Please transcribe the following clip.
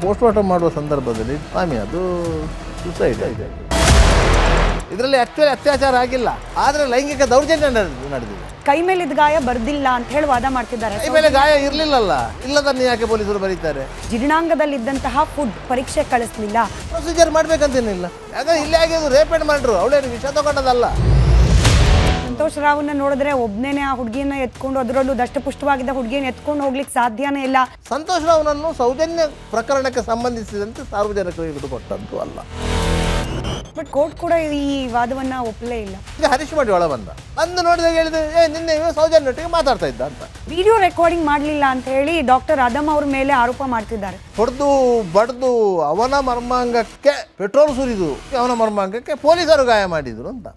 Post mortem ಮಾಡುವ ಸಂದರ್ಭದಲ್ಲಿ ಸ್ವಾಮಿ ಅದು ಸುಸೈಡ್ ಇದೆ. ಇದರಲ್ಲಿ ಆ್ಯಕ್ಚುಲಿ ಅತ್ಯಾಚಾರ ಆಗಿಲ್ಲ, ಆದರೆ ಲೈಂಗಿಕ ದೌರ್ಜನ್ಯ ನಡೆದಿದೆ. ಕೈ ಮೇಲಿದ್ದ ಗಾಯ ಬರ್ದಿಲ್ಲ ಅಂತ ಹೇಳಿ ವಾದ ಮಾಡ್ತಿದ್ದಾರೆ. ಕೈ ಮೇಲೆ ಗಾಯ ಇರಲಿಲ್ಲಲ್ಲ, ಇಲ್ಲದನ್ನು ಯಾಕೆ ಪೊಲೀಸರು ಬರೀತಾರೆ? ಜೀರ್ಣಾಂಗದಲ್ಲಿದ್ದಂತಹ ಫುಡ್ ಪರೀಕ್ಷೆ ಕಳಿಸ್ಲಿಲ್ಲ. ಪ್ರೊಸೀಜರ್ ಮಾಡ್ಬೇಕಂತೇನಿಲ್ಲ, ಯಾಕಂದ್ರೆ ಇಲ್ಲಿ ಆಗಿದ್ದು ರೇಪೇಟ್ ಮಾಡ್ರು, ಅವಳೇನು ವಿಷ ತಗೊಂಡದಲ್ಲ. ಸಂತೋಷ್ ರಾವ್ನ ನೋಡಿದ್ರೆ ಒಬ್ಬನೇ ಆ ಹುಡುಗಿಯನ್ನ ಎತ್ಕೊಂಡು, ಅದರಲ್ಲೂ ದಷ್ಟಪುಷ್ಟವಾಗಿದ್ದ ಹುಡುಗಿಯನ್ನು ಎತ್ಕೊಂಡು ಹೋಗ್ಲಿಕ್ಕೆ ಸಾಧ್ಯನೇ ಇಲ್ಲ. ಸಂತೋಷ್ ರಾವ್ನನ್ನು ಸೌಜನ್ಯ ಪ್ರಕರಣಕ್ಕೆ ಸಂಬಂಧಿಸಿದಂತೆ ಸಾರ್ವಜನಿಕರಿಗೆ ಹಿಡಿದುಕೊಟ್ಟಂತೂ ಅಲ್ಲ. ಬಟ್ ಕೋರ್ಟ್ ಕೂಡ ಈ ವಾದವನ್ನ ಒಪ್ಪಲೇ ಇಲ್ಲ. ಈಗ ಹರೀಶ್ ಮಾಡಿ ಒಳ ಬಂದು ನೋಡಿದಾಗ ಹೇಳಿದೆ, ನಿನ್ನೆ ಸೌಜನ್ಯೊಟ್ಟಿಗೆ ಮಾತಾಡ್ತಾ ಇದ್ದ ಅಂತ. ವಿಡಿಯೋ ರೆಕಾರ್ಡಿಂಗ್ ಮಾಡಲಿಲ್ಲ ಅಂತ ಹೇಳಿ ಡಾಕ್ಟರ್ ಅದಮ್ ಅವ್ರ ಮೇಲೆ ಆರೋಪ ಮಾಡ್ತಿದ್ದಾರೆ. ಹೊಡೆದು ಬಡ್ದು ಅವನ ಮರ್ಮಾಂಗಕ್ಕೆ ಪೆಟ್ರೋಲ್ ಸುರಿದು ಅವನ ಮರ್ಮಾಂಗಕ್ಕೆ ಪೊಲೀಸರು ಗಾಯ ಮಾಡಿದ್ರು ಅಂತ.